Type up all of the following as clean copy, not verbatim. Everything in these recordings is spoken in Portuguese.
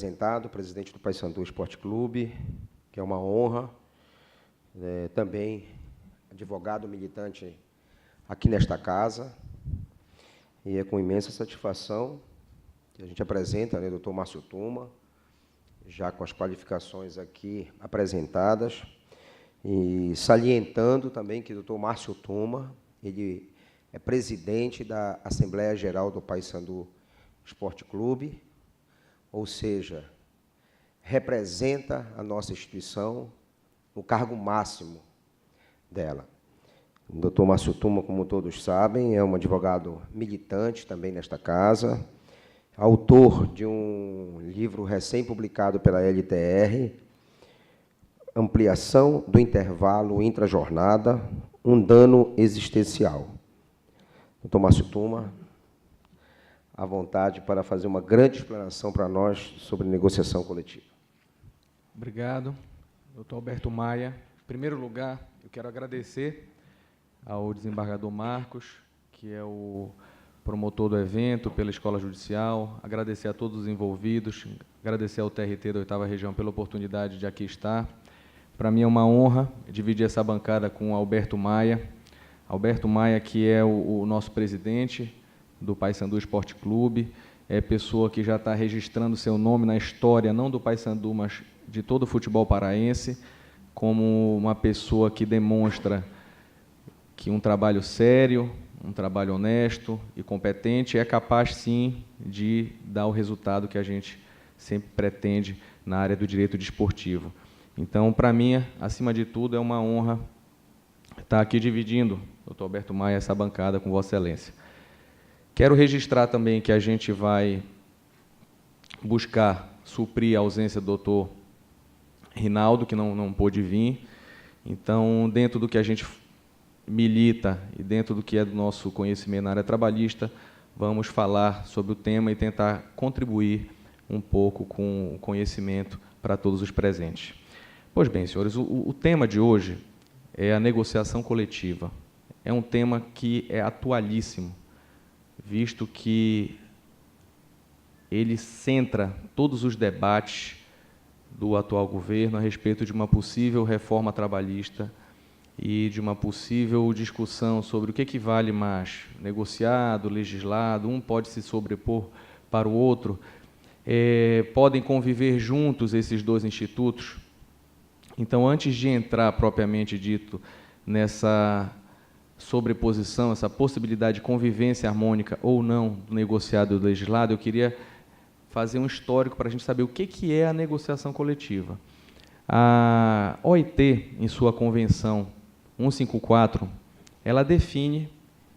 apresentado, presidente do Paysandu Esporte Clube, que é uma honra, também advogado militante aqui nesta casa, e é com imensa satisfação que a gente apresenta, né, doutor Márcio Tuma, já com as qualificações aqui apresentadas, e salientando também que o doutor Márcio Tuma, ele é presidente da Assembleia Geral do Paysandu Esporte Clube, ou seja, representa a nossa instituição no cargo máximo dela. O doutor Márcio Tuma, como todos sabem, é um advogado militante também nesta casa, autor de um livro recém-publicado pela LTR, Ampliação do Intervalo Intrajornada, um dano existencial. Doutor Márcio Tuma, à vontade para fazer uma grande explanação para nós sobre negociação coletiva. Obrigado, doutor Alberto Maia. Em primeiro lugar, eu quero agradecer ao desembargador Marcos, que é o promotor do evento, pela Escola Judicial, agradecer a todos os envolvidos, agradecer ao TRT da 8ª Região pela oportunidade de aqui estar. Para mim é uma honra dividir essa bancada com o Alberto Maia. Alberto Maia, que é o nosso presidente do Paysandu Esporte Clube, é pessoa que já está registrando seu nome na história, não do Paysandu, mas de todo o futebol paraense, como uma pessoa que demonstra que um trabalho sério, um trabalho honesto e competente é capaz, sim, de dar o resultado que a gente sempre pretende na área do direito desportivo. Então, para mim, acima de tudo, é uma honra estar aqui dividindo, doutor Alberto Maia, essa bancada com Vossa Excelência. Quero registrar também que a gente vai buscar suprir a ausência do doutor Rinaldo, que não pôde vir. Então, dentro do que a gente milita e dentro do que é do nosso conhecimento na área trabalhista, vamos falar sobre o tema e tentar contribuir um pouco com o conhecimento para todos os presentes. Pois bem, senhores, o tema de hoje é a negociação coletiva. É um tema que é atualíssimo, visto que ele centra todos os debates do atual governo a respeito de uma possível reforma trabalhista e de uma possível discussão sobre o que vale mais, negociado, legislado, um pode se sobrepor para o outro, podem conviver juntos esses dois institutos. Então, antes de entrar propriamente dito nessa sobreposição, essa possibilidade de convivência harmônica ou não do negociado e do legislado, eu queria fazer um histórico para a gente saber o que é a negociação coletiva. A OIT, em sua Convenção 154, ela define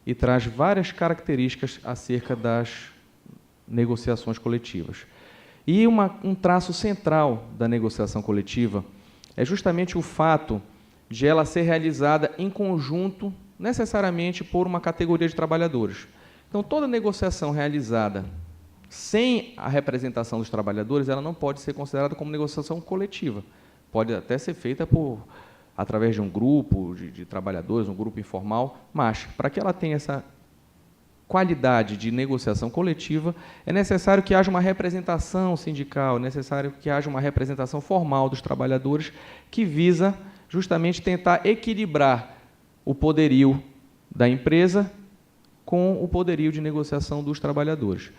e traz várias características acerca das negociações coletivas. E um traço central da negociação coletiva é justamente o fato de ela ser realizada em conjunto, necessariamente por uma categoria de trabalhadores. Então, toda negociação realizada sem a representação dos trabalhadores, ela não pode ser considerada como negociação coletiva. Pode até ser feita através de um grupo de trabalhadores, um grupo informal, mas, para que ela tenha essa qualidade de negociação coletiva, é necessário que haja uma representação sindical, é necessário que haja uma representação formal dos trabalhadores que visa justamente tentar equilibrar o poderio da empresa com o poderio de negociação dos trabalhadores.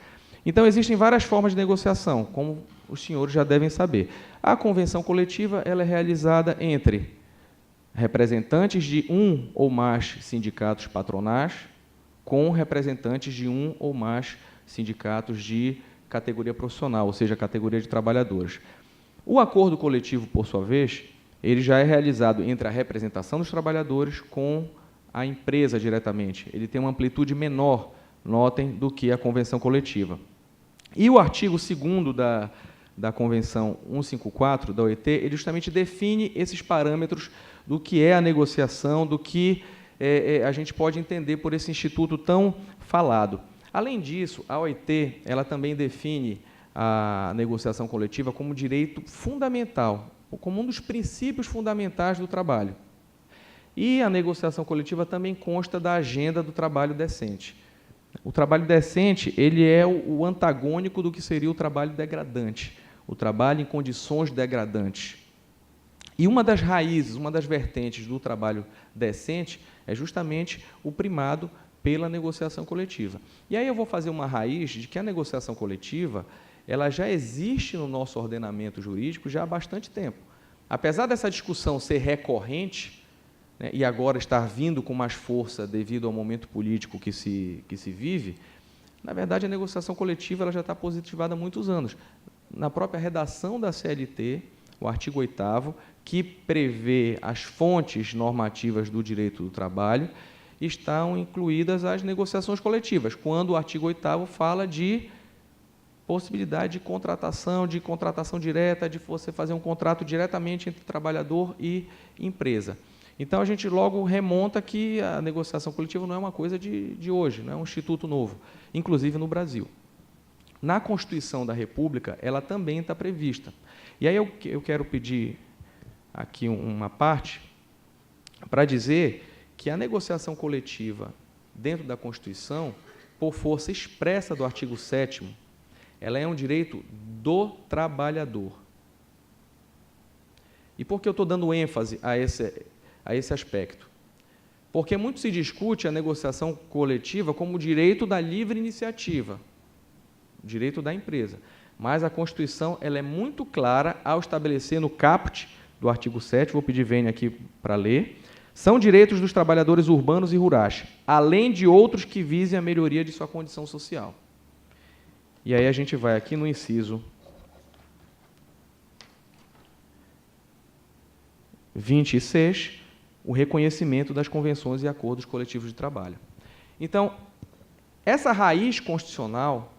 Então, existem várias formas de negociação, como os senhores já devem saber. A convenção coletiva ela é realizada entre representantes de um ou mais sindicatos patronais com representantes de um ou mais sindicatos de categoria profissional, ou seja, categoria de trabalhadores. O acordo coletivo, por sua vez, ele já é realizado entre a representação dos trabalhadores com a empresa diretamente. Ele tem uma amplitude menor, notem, do que a convenção coletiva. E o artigo 2º da Convenção 154, da OIT, ele justamente define esses parâmetros do que é a negociação, do que a gente pode entender por esse instituto tão falado. Além disso, a OIT ela também define a negociação coletiva como direito fundamental, como um dos princípios fundamentais do trabalho. E a negociação coletiva também consta da agenda do trabalho decente. O trabalho decente ele é o antagônico do que seria o trabalho degradante. o trabalho em condições degradantes. E uma das raízes, uma das vertentes do trabalho decente é justamente o primado pela negociação coletiva. E aí eu vou fazer uma raiz de que a negociação coletiva ela já existe no nosso ordenamento jurídico já há bastante tempo. Apesar dessa discussão ser recorrente, né, e agora estar vindo com mais força devido ao momento político que se vive, na verdade, a negociação coletiva ela já está positivada há muitos anos. Na própria redação da CLT, o artigo 8º, que prevê as fontes normativas do direito do trabalho, estão incluídas as negociações coletivas, quando o artigo 8º fala de possibilidade de contratação direta, de você fazer um contrato diretamente entre trabalhador e empresa. Então, a gente logo remonta que a negociação coletiva não é uma coisa de hoje, não é um instituto novo, inclusive no Brasil. Na Constituição da República, ela também está prevista. E aí eu quero pedir aqui uma parte para dizer que a negociação coletiva dentro da Constituição, por força expressa do artigo 7º, ela é um direito do trabalhador. E por que eu estou dando ênfase a esse aspecto? Porque muito se discute a negociação coletiva como direito da livre iniciativa, direito da empresa. Mas a Constituição ela é muito clara ao estabelecer no caput do artigo 7º, vou pedir Vênia aqui para ler, são direitos dos trabalhadores urbanos e rurais, além de outros que visem a melhoria de sua condição social. E aí a gente vai aqui no inciso 26, o reconhecimento das convenções e acordos coletivos de trabalho. Então, essa raiz constitucional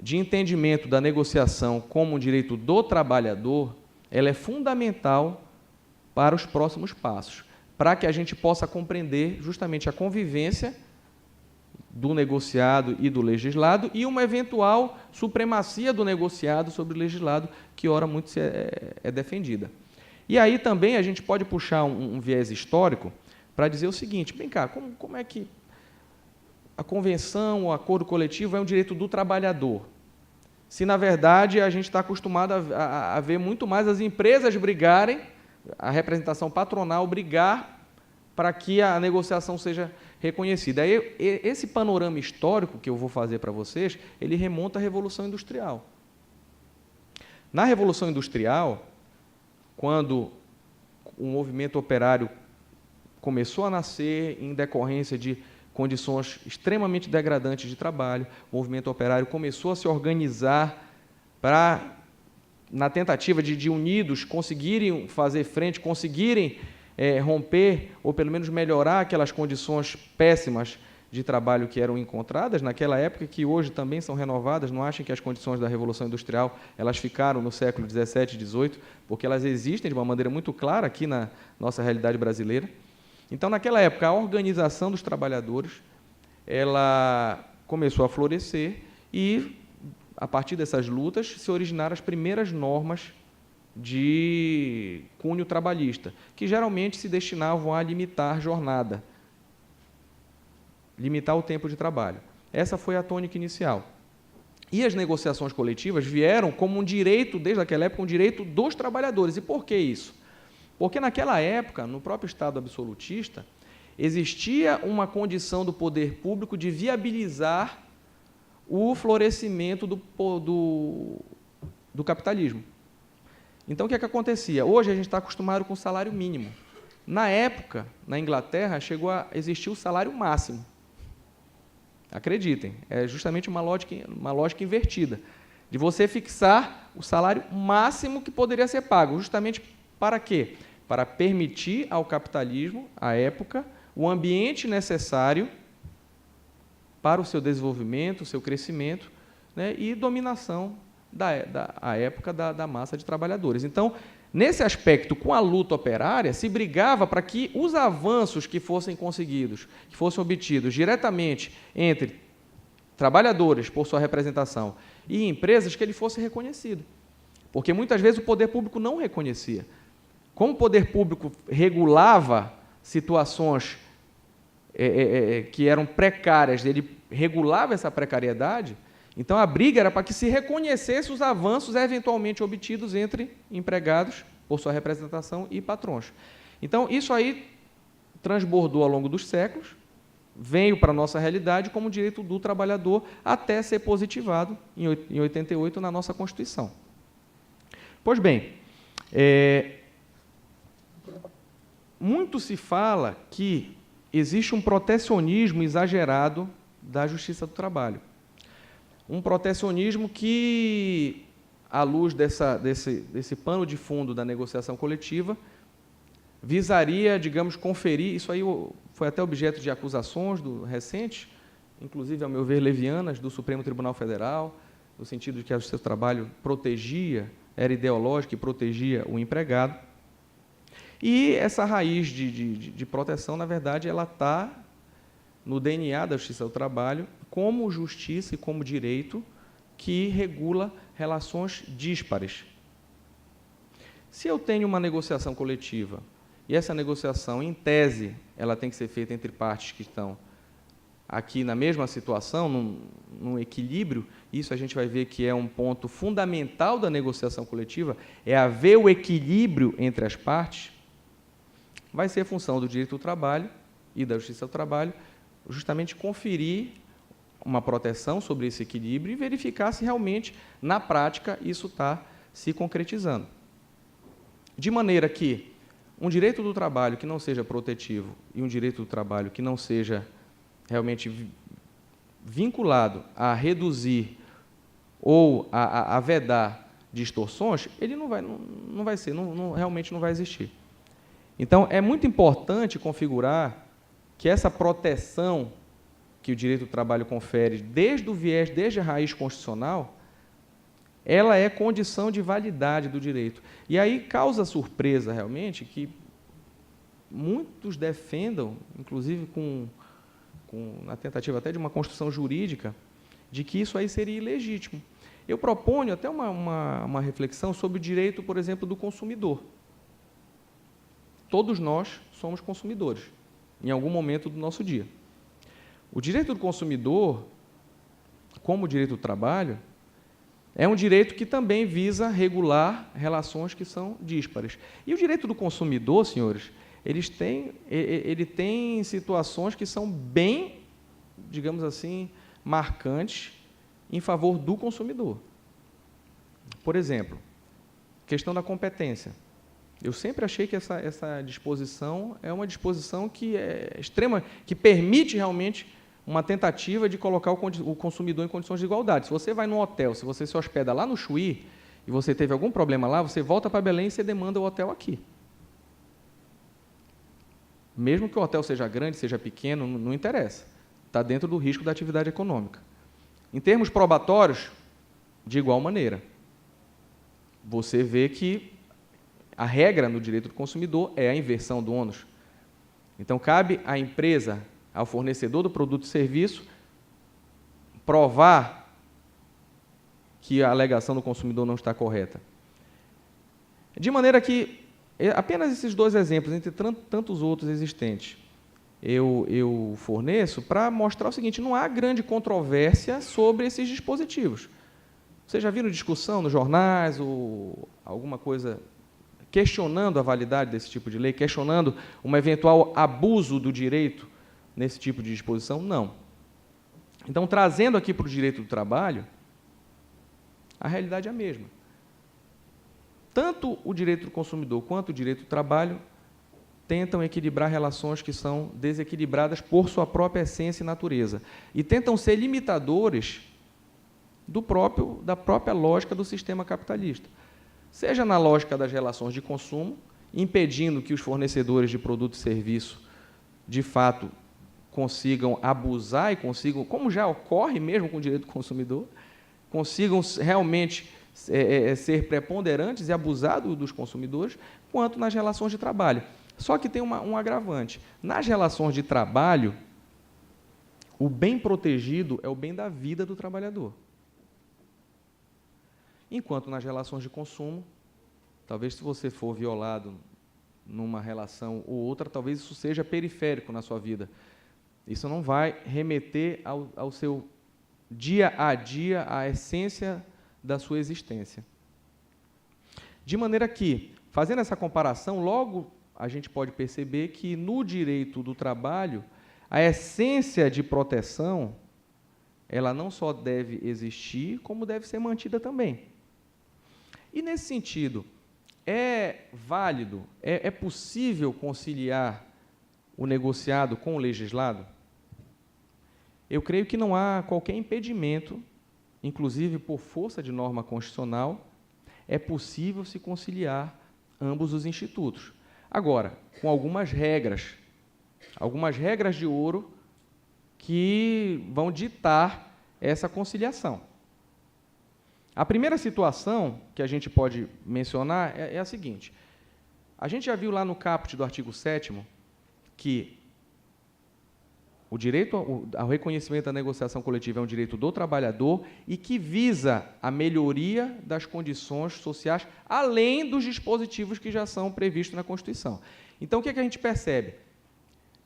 de entendimento da negociação como um direito do trabalhador, ela é fundamental para os próximos passos, para que a gente possa compreender justamente a convivência do negociado e do legislado e uma eventual supremacia do negociado sobre o legislado, que ora muito é defendida. E aí também a gente pode puxar um viés histórico para dizer o seguinte, vem cá, como é que a convenção, o acordo coletivo é um direito do trabalhador? Se, na verdade, a gente está acostumado a ver muito mais as empresas brigarem, a representação patronal brigar para que a negociação seja reconhecida. Aí, esse panorama histórico que eu vou fazer para vocês, ele remonta à Revolução Industrial. Na Revolução Industrial, quando o movimento operário começou a nascer em decorrência de condições extremamente degradantes de trabalho, o movimento operário começou a se organizar para, na tentativa de unidos, conseguirem fazer frente, conseguirem romper, ou pelo menos melhorar aquelas condições péssimas de trabalho que eram encontradas naquela época, que hoje também são renovadas. Não achem que as condições da Revolução Industrial elas ficaram no século XVII e XVIII, porque elas existem de uma maneira muito clara aqui na nossa realidade brasileira. Então, naquela época, a organização dos trabalhadores ela começou a florescer e, a partir dessas lutas, se originaram as primeiras normas de cunho trabalhista, que geralmente se destinavam a limitar jornada, limitar o tempo de trabalho. Essa foi a tônica inicial. E as negociações coletivas vieram como um direito, desde aquela época, um direito dos trabalhadores. E por que isso? Porque naquela época, no próprio Estado absolutista, existia uma condição do poder público de viabilizar o florescimento do capitalismo. Então, o que é que acontecia? Hoje a gente está acostumado com o salário mínimo. Na época, na Inglaterra, chegou a existir o salário máximo. Acreditem, é justamente uma lógica invertida, de você fixar o salário máximo que poderia ser pago, justamente para quê? Para permitir ao capitalismo, à época, o ambiente necessário para o seu desenvolvimento, o seu crescimento, né, e dominação à época da massa de trabalhadores. Então, nesse aspecto, com a luta operária, se brigava para que os avanços que fossem conseguidos, que fossem obtidos diretamente entre trabalhadores, por sua representação, e empresas, que ele fosse reconhecido. Porque, muitas vezes, o poder público não reconhecia. Como o poder público regulava situações que eram precárias, ele regulava essa precariedade, Então, a briga era para que se reconhecesse os avanços eventualmente obtidos entre empregados, por sua representação, e patrões. Então, isso aí transbordou ao longo dos séculos, veio para a nossa realidade como direito do trabalhador, até ser positivado, em 88, na nossa Constituição. Pois bem, muito se fala que existe um protecionismo exagerado da Justiça do Trabalho. Um protecionismo que, à luz desse pano de fundo da negociação coletiva, visaria, digamos, conferir, isso aí foi até objeto de acusações recentes, inclusive, ao meu ver, levianas, do Supremo Tribunal Federal, no sentido de que a Justiça do Trabalho protegia, era ideológica e protegia o empregado. E essa raiz de proteção, na verdade, ela está no DNA da Justiça do Trabalho como justiça e como direito que regula relações díspares. Se eu tenho uma negociação coletiva e essa negociação, em tese, ela tem que ser feita entre partes que estão aqui na mesma situação, num equilíbrio, isso a gente vai ver que é um ponto fundamental da negociação coletiva, é haver o equilíbrio entre as partes, vai ser função do direito do trabalho e da Justiça do Trabalho justamente conferir uma proteção sobre esse equilíbrio e verificar se realmente, na prática, isso está se concretizando. De maneira que um direito do trabalho que não seja protetivo e um direito do trabalho que não seja realmente vinculado a reduzir ou a vedar distorções, ele realmente não vai existir. Então, é muito importante configurar que essa proteção que o direito do trabalho confere desde o viés, desde a raiz constitucional, ela é condição de validade do direito. E aí causa surpresa, realmente, que muitos defendam, inclusive na tentativa até de uma construção jurídica, de que isso aí seria ilegítimo. Eu proponho até uma reflexão sobre o direito, por exemplo, do consumidor. Todos nós somos consumidores, em algum momento do nosso dia. O direito do consumidor, como o direito do trabalho, é um direito que também visa regular relações que são díspares. E o direito do consumidor, senhores, ele tem situações que são bem, digamos assim, marcantes em favor do consumidor. Por exemplo, questão da competência. Eu sempre achei que essa disposição é uma disposição que é extrema, que permite realmente uma tentativa de colocar o consumidor em condições de igualdade. Se você vai num hotel, se você se hospeda lá no Chuí, e você teve algum problema lá, você volta para Belém e você demanda o hotel aqui. Mesmo que o hotel seja grande, seja pequeno, não interessa. Está dentro do risco da atividade econômica. Em termos probatórios, de igual maneira. Você vê que a regra no direito do consumidor é a inversão do ônus. Então, cabe à empresa, ao fornecedor do produto e serviço, provar que a alegação do consumidor não está correta. De maneira que, apenas esses dois exemplos, entre tantos outros existentes, eu forneço para mostrar o seguinte: não há grande controvérsia sobre esses dispositivos. Vocês já viram discussão nos jornais ou alguma coisa questionando a validade desse tipo de lei, questionando um eventual abuso do direito nesse tipo de disposição? Não. Então, trazendo aqui para o direito do trabalho, a realidade é a mesma. Tanto o direito do consumidor quanto o direito do trabalho tentam equilibrar relações que são desequilibradas por sua própria essência e natureza, e tentam ser limitadores da própria lógica do sistema capitalista. Seja na lógica das relações de consumo, impedindo que os fornecedores de produto e serviço, de fato, consigam abusar e consigam, como já ocorre mesmo com o direito do consumidor, consigam realmente ser preponderantes e abusar dos consumidores, quanto nas relações de trabalho. Só que tem um agravante. Nas relações de trabalho, o bem protegido é o bem da vida do trabalhador. Enquanto nas relações de consumo, talvez se você for violado numa relação ou outra, talvez isso seja periférico na sua vida. Isso não vai remeter ao seu dia a dia, a essência da sua existência. De maneira que, fazendo essa comparação, logo a gente pode perceber que no direito do trabalho, a essência de proteção, ela não só deve existir, como deve ser mantida também. E, nesse sentido, é válido, é possível conciliar o negociado com o legislado? Eu creio que não há qualquer impedimento, inclusive por força de norma constitucional, é possível se conciliar ambos os institutos. Agora, com algumas regras de ouro que vão ditar essa conciliação. A primeira situação que a gente pode mencionar é a seguinte. A gente já viu lá no caput do artigo 7º que o direito ao reconhecimento da negociação coletiva é um direito do trabalhador e que visa a melhoria das condições sociais, além dos dispositivos que já são previstos na Constituição. Então, o que é que a gente percebe?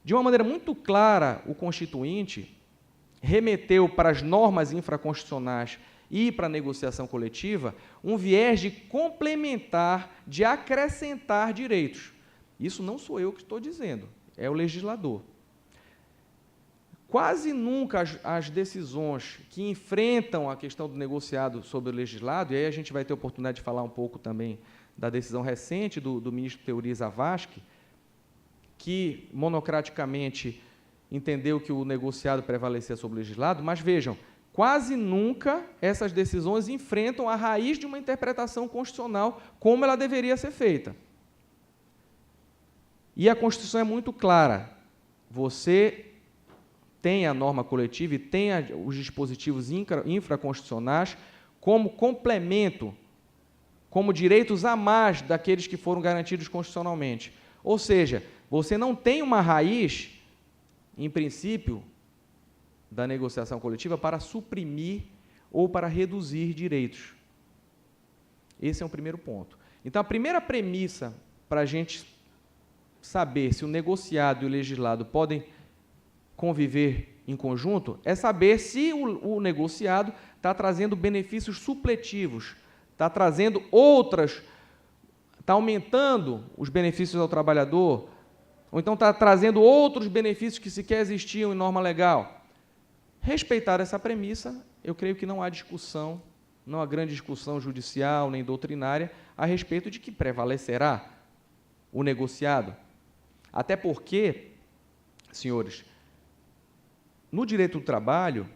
De uma maneira muito clara, o Constituinte remeteu para as normas infraconstitucionais e para a negociação coletiva um viés de complementar, de acrescentar direitos. Isso não sou eu que estou dizendo, é o legislador. Quase nunca as decisões que enfrentam a questão do negociado sobre o legislado, e aí a gente vai ter a oportunidade de falar um pouco também da decisão recente do ministro Teori Zavascki, que monocraticamente entendeu que o negociado prevalecia sobre o legislado, mas vejam, quase nunca essas decisões enfrentam a raiz de uma interpretação constitucional como ela deveria ser feita. E a Constituição é muito clara. Você tem a norma coletiva e tem os dispositivos infraconstitucionais como complemento, como direitos a mais daqueles que foram garantidos constitucionalmente. Ou seja, você não tem uma raiz, em princípio, da negociação coletiva para suprimir ou para reduzir direitos. Esse é o primeiro ponto. Então, a primeira premissa para a gente saber se o negociado e o legislado podem conviver em conjunto é saber se o negociado está trazendo benefícios supletivos, está trazendo está aumentando os benefícios ao trabalhador, ou então está trazendo outros benefícios que sequer existiam em norma legal. Respeitar essa premissa, eu creio que não há discussão, não há grande discussão judicial nem doutrinária a respeito de que prevalecerá o negociado. Até porque, senhores, no direito do trabalho,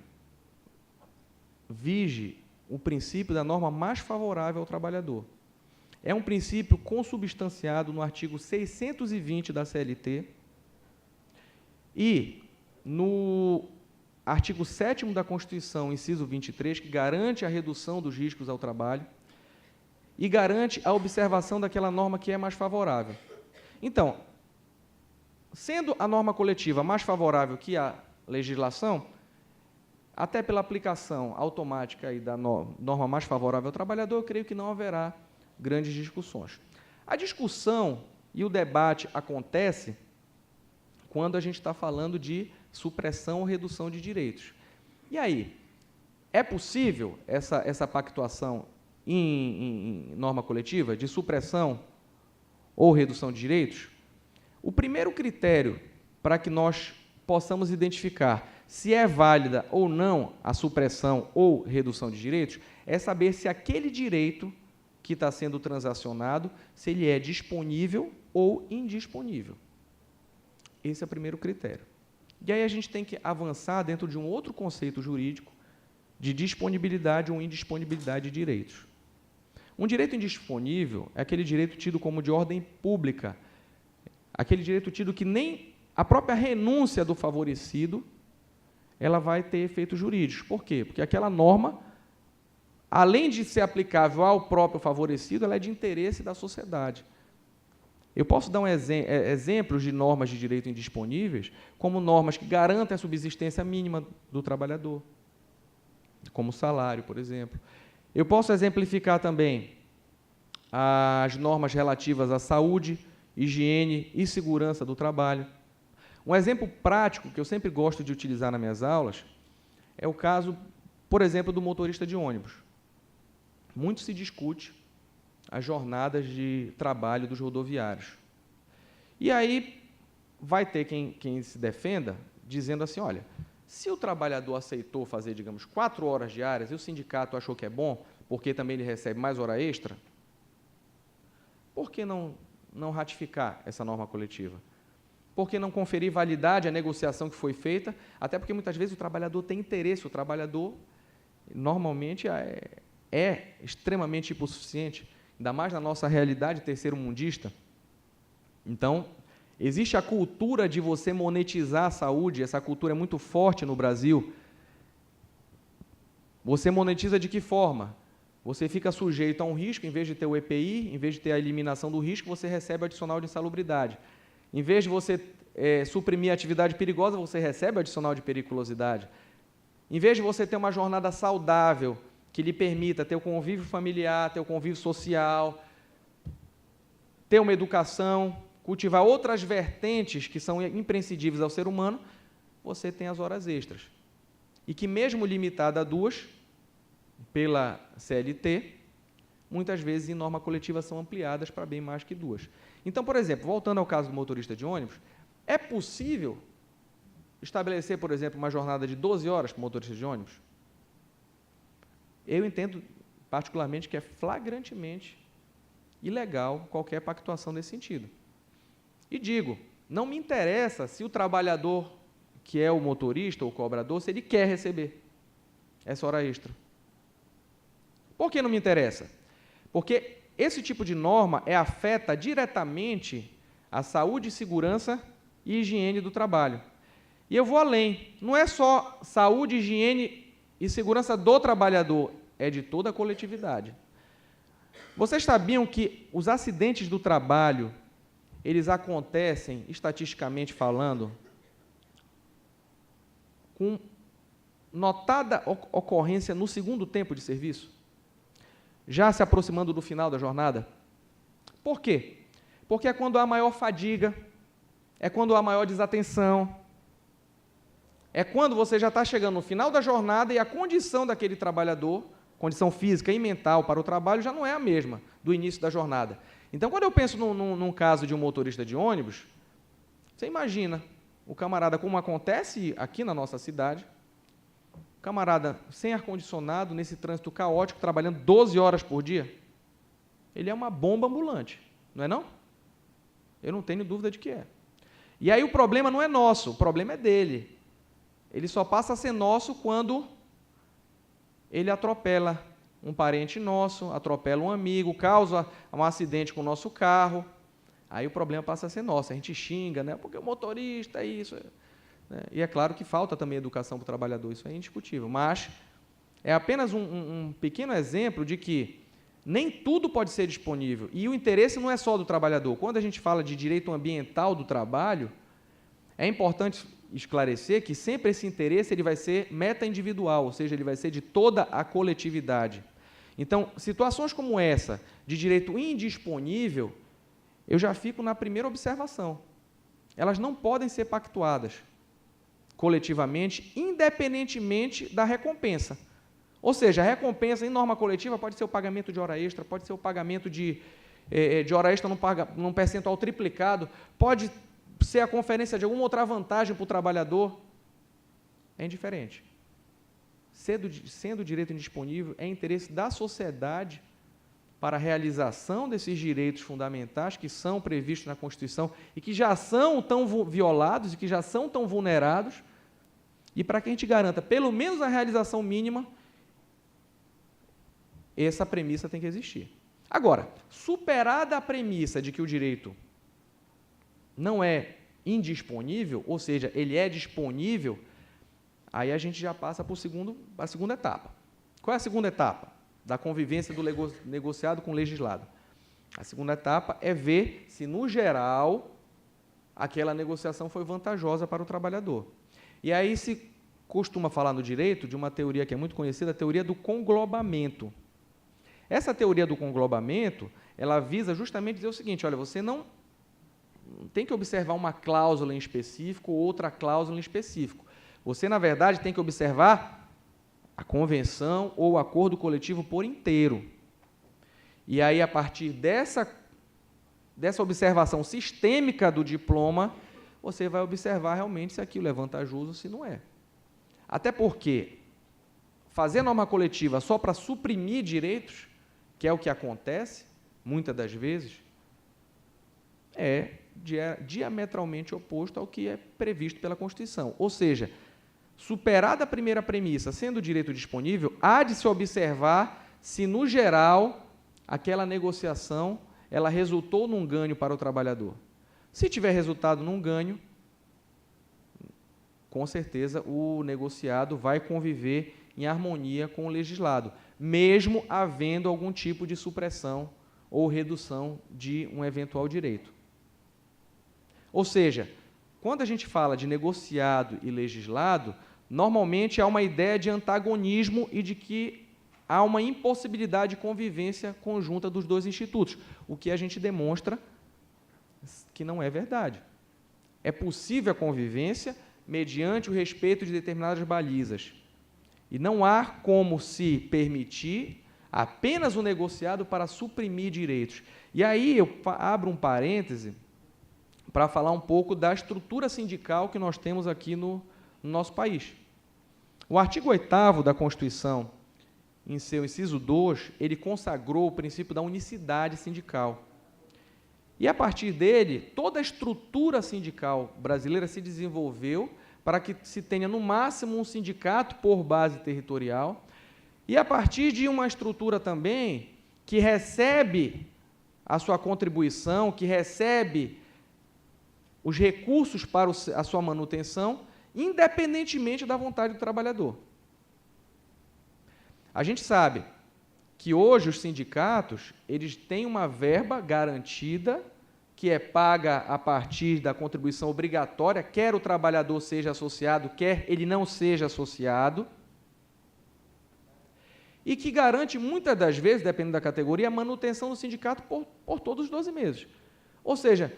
vige o princípio da norma mais favorável ao trabalhador. É um princípio consubstanciado no artigo 620 da CLT e no artigo 7º da Constituição, inciso 23, que garante a redução dos riscos ao trabalho e garante a observação daquela norma que é mais favorável. Então, sendo a norma coletiva mais favorável que a legislação, até pela aplicação automática aí da norma mais favorável ao trabalhador, eu creio que não haverá grandes discussões. A discussão e o debate acontece quando a gente está falando de supressão ou redução de direitos. E aí, é possível essa pactuação em norma coletiva de supressão ou redução de direitos? O primeiro critério para que nós possamos identificar se é válida ou não a supressão ou redução de direitos é saber se aquele direito que está sendo transacionado, se ele é disponível ou indisponível. Esse é o primeiro critério. E aí a gente tem que avançar dentro de um outro conceito jurídico de disponibilidade ou indisponibilidade de direitos. Um direito indisponível é aquele direito tido como de ordem pública, aquele direito tido que nem a própria renúncia do favorecido ela vai ter efeitos jurídicos. Por quê? Porque aquela norma, além de ser aplicável ao próprio favorecido, ela é de interesse da sociedade. Eu posso dar exemplos de normas de direito indisponíveis, como normas que garantem a subsistência mínima do trabalhador, como o salário, por exemplo. Eu posso exemplificar também as normas relativas à saúde, higiene e segurança do trabalho. Um exemplo prático que eu sempre gosto de utilizar nas minhas aulas é o caso por exemplo, do motorista de ônibus. Muito se discute as jornadas de trabalho dos rodoviários. E aí vai ter quem se defenda dizendo assim, olha, se o trabalhador aceitou fazer, digamos, 4 horas diárias e o sindicato achou que é bom, porque também ele recebe mais hora extra, por que não ratificar essa norma coletiva? Por que não conferir validade à negociação que foi feita? Até porque, muitas vezes, o trabalhador tem interesse, o trabalhador, normalmente, é extremamente hipossuficiente, ainda mais na nossa realidade terceiro-mundista. Então, existe a cultura de você monetizar a saúde, essa cultura é muito forte no Brasil. Você monetiza de que forma? Você fica sujeito a um risco, em vez de ter o EPI, em vez de ter a eliminação do risco, você recebe o adicional de insalubridade. Em vez de você suprimir a atividade perigosa, você recebe o adicional de periculosidade. Em vez de você ter uma jornada saudável, que lhe permita ter o convívio familiar, ter o convívio social, ter uma educação, cultivar outras vertentes que são imprescindíveis ao ser humano, você tem as horas extras. E que, mesmo limitada a 2, pela CLT, muitas vezes em norma coletiva são ampliadas para bem mais que 2. Então, por exemplo, voltando ao caso do motorista de ônibus, é possível estabelecer, por exemplo, uma jornada de 12 horas para o motorista de ônibus? Eu entendo, particularmente, que é flagrantemente ilegal qualquer pactuação nesse sentido. E digo, não me interessa se o trabalhador, que é o motorista ou o cobrador, se ele quer receber essa hora extra. Por que não me interessa? Porque esse tipo de norma afeta diretamente a saúde, segurança e higiene do trabalho. E eu vou além, não é só saúde, higiene e segurança do trabalhador, é de toda a coletividade. Vocês sabiam que os acidentes do trabalho, eles acontecem, estatisticamente falando, com notada ocorrência no segundo tempo de serviço? Já se aproximando do final da jornada? Por quê? Porque é quando há maior fadiga, é quando há maior desatenção, é quando você já está chegando no final da jornada e a condição daquele trabalhador, condição física e mental para o trabalho, já não é a mesma do início da jornada. Então, quando eu penso num caso de um motorista de ônibus, você imagina o camarada, como acontece aqui na nossa cidade, camarada sem ar-condicionado, nesse trânsito caótico, trabalhando 12 horas por dia, ele é uma bomba ambulante, não é não? Eu não tenho dúvida de que é. E aí o problema não é nosso, o problema é dele. Ele só passa a ser nosso quando ele atropela um parente nosso, atropela um amigo, causa um acidente com o nosso carro, aí o problema passa a ser nosso, a gente xinga, né? Porque o motorista é isso. Né? E é claro que falta também educação para o trabalhador, isso é indiscutível, mas é apenas um pequeno exemplo de que nem tudo pode ser disponível, e o interesse não é só do trabalhador. Quando a gente fala de direito ambiental do trabalho, é importante esclarecer que sempre esse interesse ele vai ser meta-individual, ou seja, ele vai ser de toda a coletividade. Então, situações como essa, de direito indisponível, eu já fico na primeira observação. Elas não podem ser pactuadas coletivamente, independentemente da recompensa. Ou seja, a recompensa em norma coletiva pode ser o pagamento de hora extra, pode ser o pagamento de hora extra num percentual triplicado, pode ser a conferência de alguma outra vantagem para o trabalhador. É indiferente. Sendo direito indisponível, é interesse da sociedade para a realização desses direitos fundamentais que são previstos na Constituição e que já são tão violados e que já são tão vulnerados, e para que a gente garanta pelo menos a realização mínima, essa premissa tem que existir. Agora, superada a premissa de que o direito não é indisponível, ou seja, ele é disponível, aí a gente já passa para a segunda etapa. Qual é a segunda etapa? Da convivência do negociado com o legislado. A segunda etapa é ver se, no geral, aquela negociação foi vantajosa para o trabalhador. E aí se costuma falar no direito de uma teoria que é muito conhecida, a teoria do conglobamento. Essa teoria do conglobamento, ela visa justamente dizer o seguinte, olha, você não tem que observar uma cláusula em específico ou outra cláusula em específico. Você, na verdade, tem que observar a convenção ou o acordo coletivo por inteiro. E aí, a partir dessa observação sistêmica do diploma, você vai observar realmente se aquilo é vantajoso ou se não é. Até porque fazer norma coletiva só para suprimir direitos, que é o que acontece, muitas das vezes, é diametralmente oposto ao que é previsto pela Constituição. Ou seja, superada a primeira premissa, sendo o direito disponível, há de se observar se, no geral, aquela negociação ela resultou num ganho para o trabalhador. Se tiver resultado num ganho, com certeza o negociado vai conviver em harmonia com o legislado, mesmo havendo algum tipo de supressão ou redução de um eventual direito. Ou seja, quando a gente fala de negociado e legislado, normalmente há uma ideia de antagonismo e de que há uma impossibilidade de convivência conjunta dos dois institutos, o que a gente demonstra que não é verdade. É possível a convivência mediante o respeito de determinadas balizas. E não há como se permitir apenas o negociado para suprimir direitos. E aí eu abro um parêntese para falar um pouco da estrutura sindical que nós temos aqui no nosso país. O artigo 8º da Constituição, em seu inciso 2, ele consagrou o princípio da unicidade sindical. E, a partir dele, toda a estrutura sindical brasileira se desenvolveu para que se tenha, no máximo, um sindicato por base territorial, e, a partir de uma estrutura também que recebe a sua contribuição, que recebe os recursos para a sua manutenção, independentemente da vontade do trabalhador. A gente sabe que hoje os sindicatos, eles têm uma verba garantida, que é paga a partir da contribuição obrigatória, quer o trabalhador seja associado, quer ele não seja associado, e que garante, muitas das vezes, dependendo da categoria, a manutenção do sindicato por todos os 12 meses. Ou seja,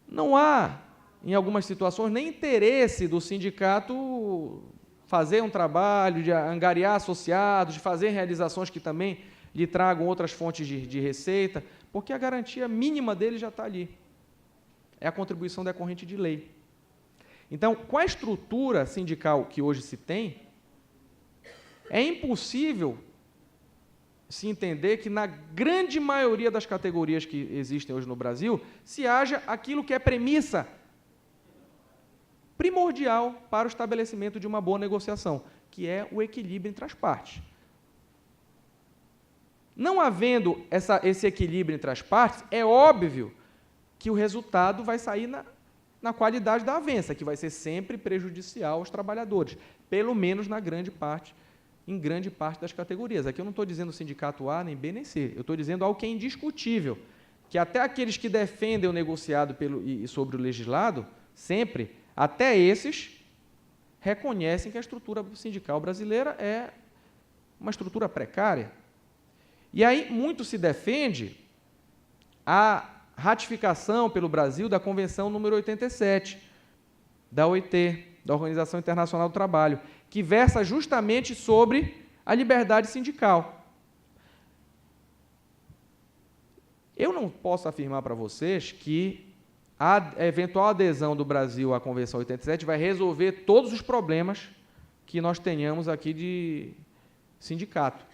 não há, em algumas situações, nem interesse do sindicato fazer um trabalho, de angariar associados, de fazer realizações que também lhe tragam outras fontes de receita, porque a garantia mínima dele já está ali. É a contribuição decorrente de lei. Então, com a estrutura sindical que hoje se tem, é impossível se entender que, na grande maioria das categorias que existem hoje no Brasil, se haja aquilo que é premissa primordial para o estabelecimento de uma boa negociação, que é o equilíbrio entre as partes. Não havendo esse equilíbrio entre as partes, é óbvio que o resultado vai sair na qualidade da avença, que vai ser sempre prejudicial aos trabalhadores, pelo menos em grande parte das categorias. Aqui eu não estou dizendo sindicato A, nem B, nem C, eu estou dizendo algo que é indiscutível, que até aqueles que defendem o negociado e sobre o legislado, sempre, até esses, reconhecem que a estrutura sindical brasileira é uma estrutura precária. E aí muito se defende a ratificação pelo Brasil da Convenção número 87, da OIT, da Organização Internacional do Trabalho, que versa justamente sobre a liberdade sindical. Eu não posso afirmar para vocês que a eventual adesão do Brasil à Convenção 87 vai resolver todos os problemas que nós tenhamos aqui de sindicato.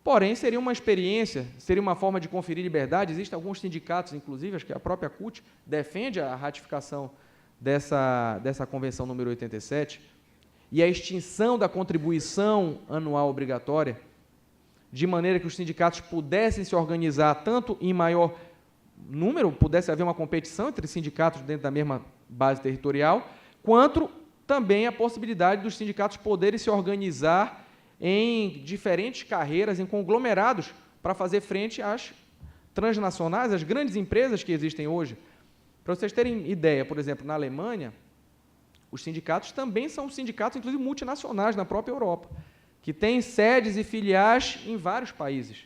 Porém, seria uma experiência, seria uma forma de conferir liberdade. Existem alguns sindicatos, inclusive, acho que a própria CUT defende a ratificação dessa Convenção número 87 e a extinção da contribuição anual obrigatória, de maneira que os sindicatos pudessem se organizar tanto em maior número, pudesse haver uma competição entre sindicatos dentro da mesma base territorial, quanto também a possibilidade dos sindicatos poderem se organizar em diferentes carreiras, em conglomerados, para fazer frente às transnacionais, às grandes empresas que existem hoje. Para vocês terem ideia, por exemplo, na Alemanha, os sindicatos também são sindicatos, inclusive multinacionais, na própria Europa, que têm sedes e filiais em vários países.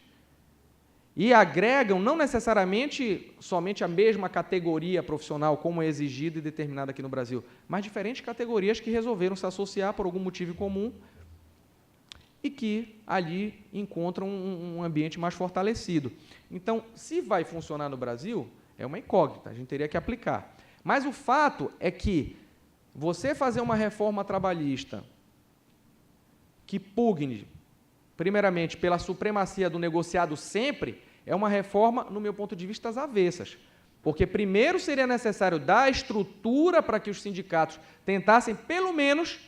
E agregam, não necessariamente somente a mesma categoria profissional, como é exigida e determinada aqui no Brasil, mas diferentes categorias que resolveram se associar por algum motivo em comum e que ali encontram um ambiente mais fortalecido. Então, se vai funcionar no Brasil, é uma incógnita, a gente teria que aplicar. Mas o fato é que você fazer uma reforma trabalhista que pugne, primeiramente, pela supremacia do negociado sempre, é uma reforma, no meu ponto de vista, às avessas. Porque primeiro seria necessário dar estrutura para que os sindicatos tentassem, pelo menos,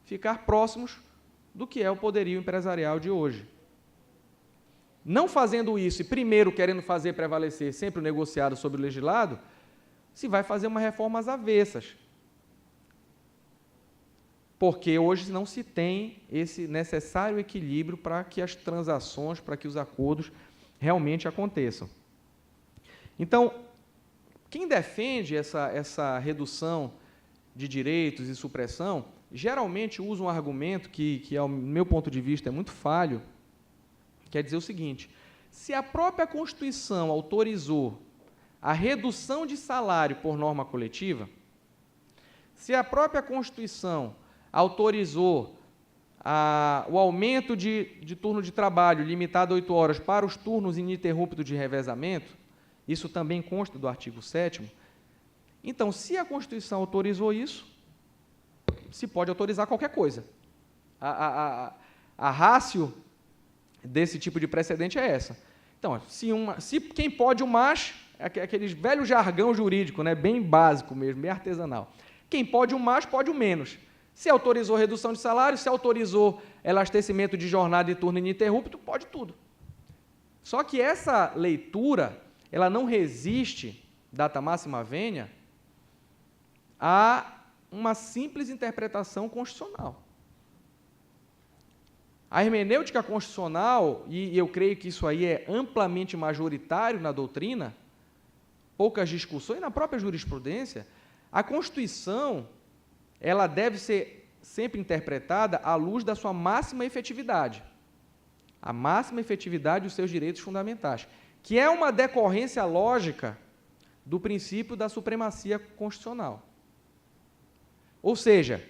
ficar próximos do que é o poderio empresarial de hoje. Não fazendo isso e primeiro querendo fazer prevalecer sempre o negociado sobre o legislado, se vai fazer uma reforma às avessas. Porque hoje não se tem esse necessário equilíbrio para que as transações, para que os acordos realmente aconteçam. Então, quem defende essa redução de direitos e supressão, geralmente usa um argumento que, ao meu ponto de vista, é muito falho, quer dizer o seguinte: se a própria Constituição autorizou a redução de salário por norma coletiva, se a própria Constituição autorizou o aumento de turno de trabalho limitado a 8 horas para os turnos ininterruptos de revezamento, isso também consta do artigo 7º, então, se a Constituição autorizou isso, se pode autorizar qualquer coisa. A ratio desse tipo de precedente é essa. Então, se quem pode o mais, aquele velho jargão jurídico, né, bem básico mesmo, bem artesanal. Quem pode o mais, pode o menos. Se autorizou redução de salário, se autorizou elastecimento de jornada e turno ininterrupto, pode tudo. Só que essa leitura, ela não resiste, data máxima venia, a uma simples interpretação constitucional. A hermenêutica constitucional, e eu creio que isso aí é amplamente majoritário na doutrina, poucas discussões, na própria jurisprudência, a Constituição, ela deve ser sempre interpretada à luz da sua máxima efetividade. A máxima efetividade dos seus direitos fundamentais, que é uma decorrência lógica do princípio da supremacia constitucional. Ou seja,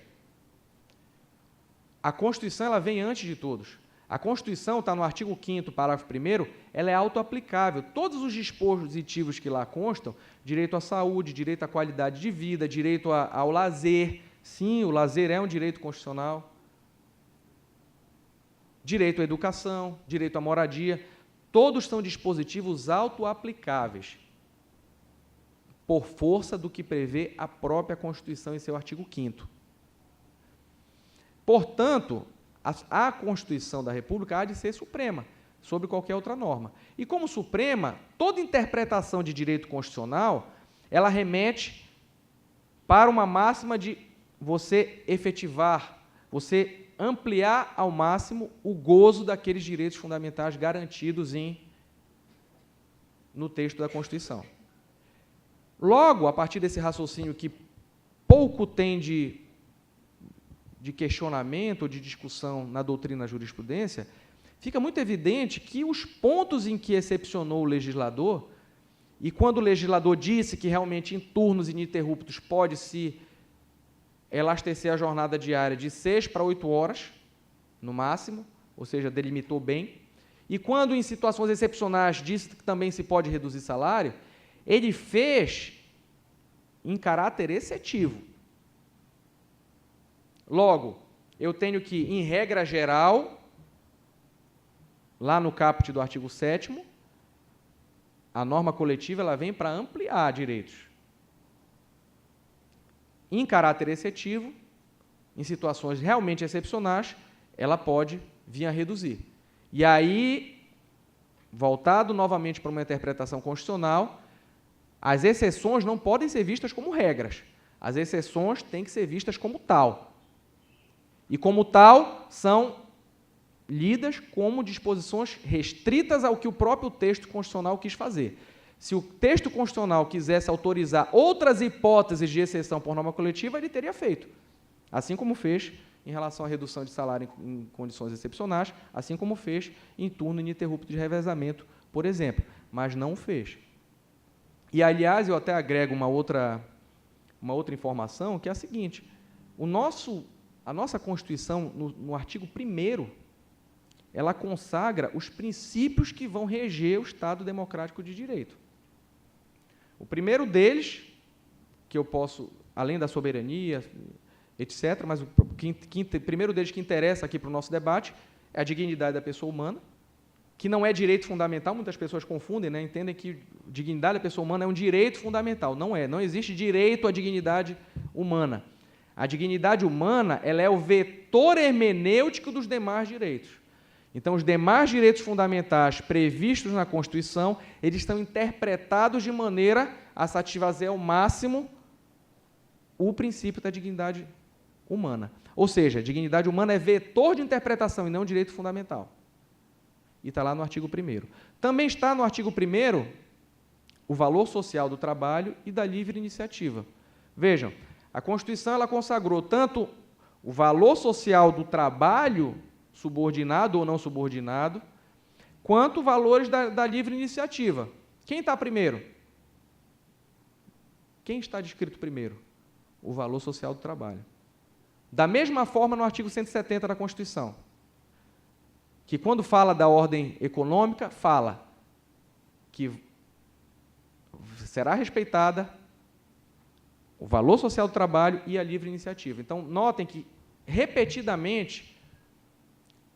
a Constituição ela vem antes de todos. A Constituição está no artigo 5º, parágrafo 1º, ela é autoaplicável. Todos os dispositivos que lá constam, direito à saúde, direito à qualidade de vida, direito ao lazer, sim, o lazer é um direito constitucional, direito à educação, direito à moradia, todos são dispositivos autoaplicáveis, por força do que prevê a própria Constituição em seu artigo 5º. Portanto, a Constituição da República há de ser suprema sobre qualquer outra norma. E como suprema, toda interpretação de direito constitucional, ela remete para uma máxima de você efetivar, você ampliar ao máximo o gozo daqueles direitos fundamentais garantidos no texto da Constituição. Logo, a partir desse raciocínio que pouco tem de questionamento ou de discussão na doutrina e na jurisprudência, fica muito evidente que os pontos em que excepcionou o legislador, e quando o legislador disse que realmente em turnos ininterruptos pode-se elastecer a jornada diária de 6 para 8 horas, no máximo, ou seja, delimitou bem, e quando em situações excepcionais disse que também se pode reduzir salário, ele fez em caráter exceptivo. Logo, eu tenho que, em regra geral, lá no caput do artigo 7º, a norma coletiva ela vem para ampliar direitos. Em caráter exceptivo, em situações realmente excepcionais, ela pode vir a reduzir. E aí, voltado novamente para uma interpretação constitucional, as exceções não podem ser vistas como regras. As exceções têm que ser vistas como tal. E, como tal, são lidas como disposições restritas ao que o próprio texto constitucional quis fazer. Se o texto constitucional quisesse autorizar outras hipóteses de exceção por norma coletiva, ele teria feito. Assim como fez em relação à redução de salário em condições excepcionais, assim como fez em turno ininterrupto de revezamento, por exemplo, mas não o fez. E, aliás, eu até agrego uma outra informação, que é a seguinte: a nossa Constituição, no artigo 1º, ela consagra os princípios que vão reger o Estado democrático de direito. O primeiro deles, que eu posso, além da soberania, etc., mas o primeiro deles que interessa aqui para o nosso debate é a dignidade da pessoa humana, que não é direito fundamental, muitas pessoas confundem, né, entendem que dignidade da pessoa humana é um direito fundamental. Não é, não existe direito à dignidade humana. A dignidade humana, ela é o vetor hermenêutico dos demais direitos. Então, os demais direitos fundamentais previstos na Constituição, eles estão interpretados de maneira a satisfazer ao máximo o princípio da dignidade humana. Ou seja, a dignidade humana é vetor de interpretação e não direito fundamental. E está lá no artigo 1º. Também está no artigo 1º o valor social do trabalho e da livre iniciativa. Vejam, a Constituição ela consagrou tanto o valor social do trabalho, subordinado ou não subordinado, quanto valores da livre iniciativa. Quem está primeiro? Quem está descrito primeiro? O valor social do trabalho. Da mesma forma, no artigo 170 da Constituição, que quando fala da ordem econômica, fala que será respeitada o valor social do trabalho e a livre iniciativa. Então, notem que, repetidamente,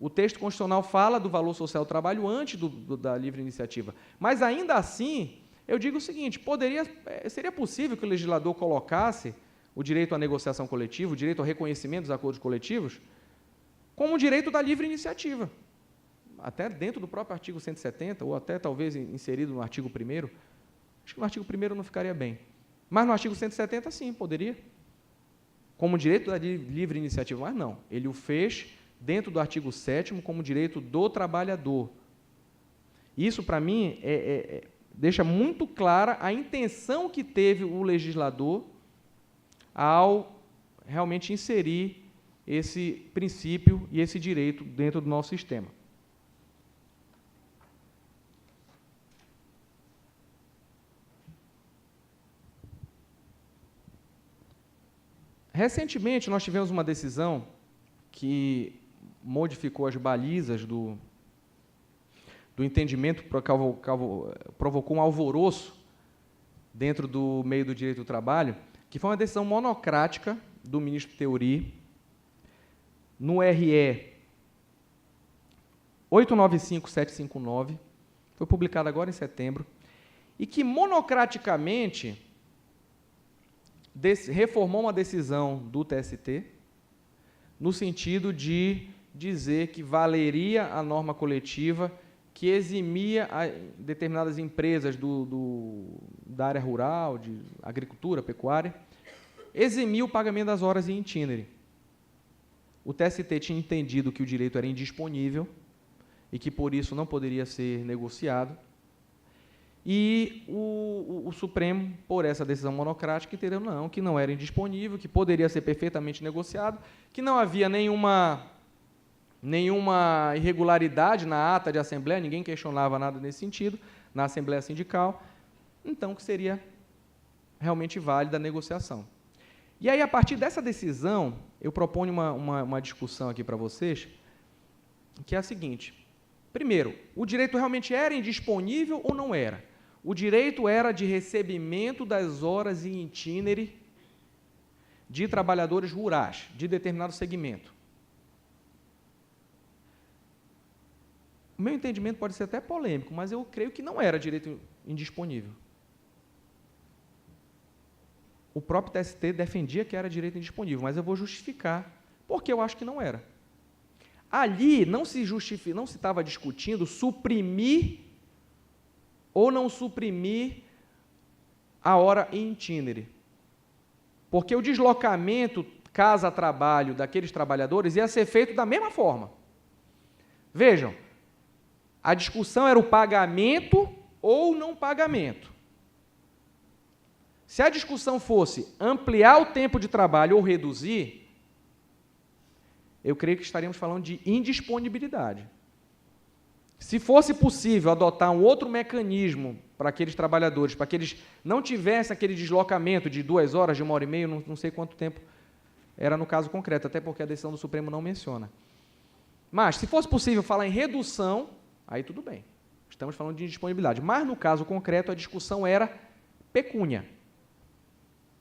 o texto constitucional fala do valor social do trabalho antes da livre iniciativa. Mas, ainda assim, eu digo o seguinte, seria possível que o legislador colocasse o direito à negociação coletiva, o direito ao reconhecimento dos acordos coletivos, como um direito da livre iniciativa. Até dentro do próprio artigo 170, ou até talvez inserido no artigo 1º, acho que no artigo 1º não ficaria bem. Mas no artigo 170, sim, poderia. Como direito da livre iniciativa, mas não. Ele o fez dentro do artigo 7º como direito do trabalhador. Isso, para mim, deixa muito clara a intenção que teve o legislador ao realmente inserir esse princípio e esse direito dentro do nosso sistema. Recentemente, nós tivemos uma decisão que modificou as balizas do entendimento, provocou um alvoroço dentro do meio do direito do trabalho, que foi uma decisão monocrática do ministro Theory, no RE 895759, foi publicado agora em setembro, e que monocraticamente reformou uma decisão do TST, no sentido de dizer que valeria a norma coletiva que eximia determinadas empresas da área rural, de agricultura, pecuária, eximia o pagamento das horas em itinere. O TST tinha entendido que o direito era indisponível e que, por isso, não poderia ser negociado. E o Supremo, por essa decisão monocrática, entendeu não, que não era indisponível, que poderia ser perfeitamente negociado, que não havia nenhuma irregularidade na ata de assembleia, ninguém questionava nada nesse sentido, na assembleia sindical, então que seria realmente válida a negociação. E aí, a partir dessa decisão, eu proponho uma discussão aqui para vocês, que é a seguinte: primeiro, o direito realmente era indisponível ou não era? O direito era de recebimento das horas em itinere de trabalhadores rurais, de determinado segmento. O meu entendimento pode ser até polêmico, mas eu creio que não era direito indisponível. O próprio TST defendia que era direito indisponível, mas eu vou justificar porque eu acho que não era. Ali não se estava discutindo suprimir ou não suprimir a hora em itinere. Porque o deslocamento casa-trabalho daqueles trabalhadores ia ser feito da mesma forma. Vejam, a discussão era o pagamento ou não pagamento. Se a discussão fosse ampliar o tempo de trabalho ou reduzir, eu creio que estaríamos falando de indisponibilidade. Se fosse possível adotar um outro mecanismo para aqueles trabalhadores, para que eles não tivessem aquele deslocamento de 2 horas, de 1h30, não sei quanto tempo era no caso concreto, até porque a decisão do Supremo não menciona. Mas, se fosse possível falar em redução, aí tudo bem. Estamos falando de indisponibilidade. Mas, no caso concreto, a discussão era pecúnia.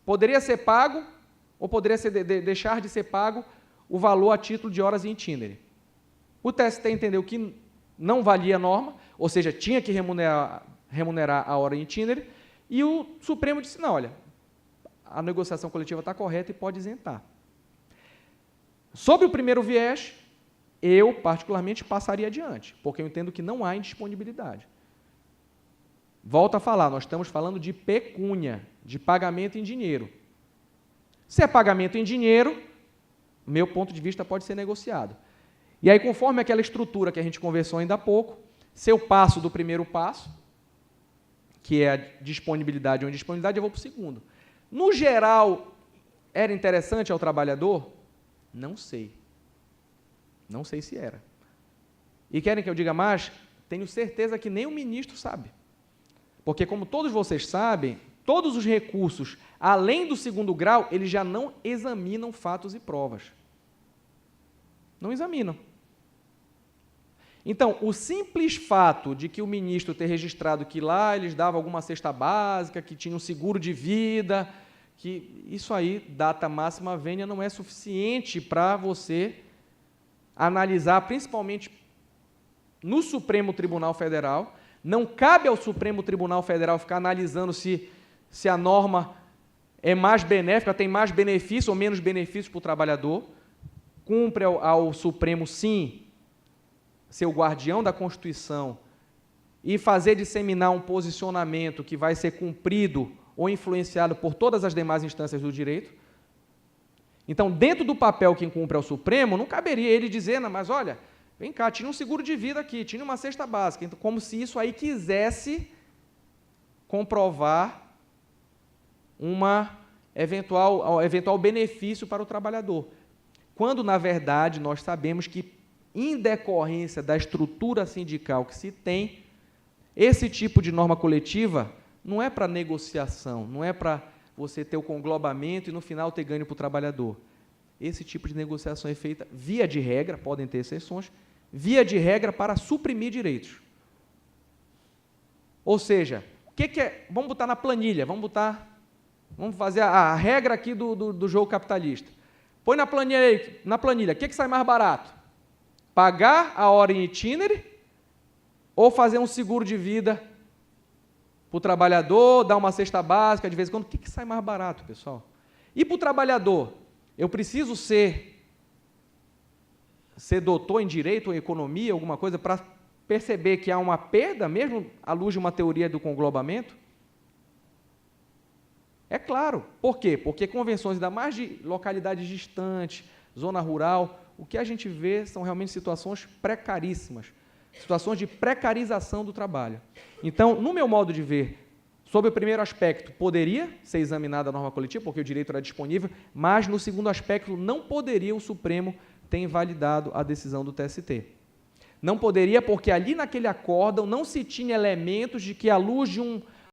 Poderia ser pago, ou poderia deixar de ser pago, o valor a título de horas em itinere. O TST entendeu que não valia a norma, ou seja, tinha que remunerar a hora em itinere, e o Supremo disse, não, olha, a negociação coletiva está correta e pode isentar. Sobre o primeiro viés, eu, particularmente, passaria adiante, porque eu entendo que não há indisponibilidade. Volto a falar, nós estamos falando de pecúnia, de pagamento em dinheiro. Se é pagamento em dinheiro, meu ponto de vista pode ser negociado. E aí, conforme aquela estrutura que a gente conversou ainda há pouco, se eu passo do primeiro passo, que é a disponibilidade ou indisponibilidade, eu vou para o segundo. No geral, era interessante ao trabalhador? Não sei. Não sei se era. E querem que eu diga mais? Tenho certeza que nem o ministro sabe. Porque, como todos vocês sabem, todos os recursos, além do segundo grau, eles já não examinam fatos e provas. Não examinam. Então, o simples fato de que o ministro ter registrado que lá eles davam alguma cesta básica, que tinha um seguro de vida, que isso aí, data máxima vênia, não é suficiente para você analisar, principalmente no Supremo Tribunal Federal. Não cabe ao Supremo Tribunal Federal ficar analisando se a norma é mais benéfica, tem mais benefício ou menos benefício para o trabalhador. Cumpre ao Supremo, sim, ser o guardião da Constituição e fazer disseminar um posicionamento que vai ser cumprido ou influenciado por todas as demais instâncias do direito. Então, dentro do papel que cumpre ao Supremo, não caberia ele dizer, não, mas olha, vem cá, tinha um seguro de vida aqui, tinha uma cesta básica, então, como se isso aí quisesse comprovar uma eventual benefício para o trabalhador. Quando, na verdade, nós sabemos que, em decorrência da estrutura sindical que se tem, esse tipo de norma coletiva não é para negociação, não é para você ter o conglobamento e, no final, ter ganho para o trabalhador. Esse tipo de negociação é feita, via de regra, podem ter exceções, via de regra para suprimir direitos. Ou seja, o que é? Vamos botar na planilha, vamos fazer a regra aqui do jogo capitalista. Põe na planilha, o que sai mais barato? Pagar a hora em itinere ou fazer um seguro de vida para o trabalhador, dar uma cesta básica de vez em quando? O que sai mais barato, pessoal? E para o trabalhador, eu preciso ser doutor em direito ou economia, alguma coisa, para perceber que há uma perda, mesmo à luz de uma teoria do conglobamento? É claro. Por quê? Porque convenções, ainda mais de localidades distantes, zona rural, o que a gente vê são realmente situações precaríssimas, situações de precarização do trabalho. Então, no meu modo de ver, sobre o primeiro aspecto, poderia ser examinada a norma coletiva, porque o direito era disponível, mas, no segundo aspecto, não poderia o Supremo ter invalidado a decisão do TST. Não poderia, porque ali naquele acórdão não se tinha elementos de que, à luz de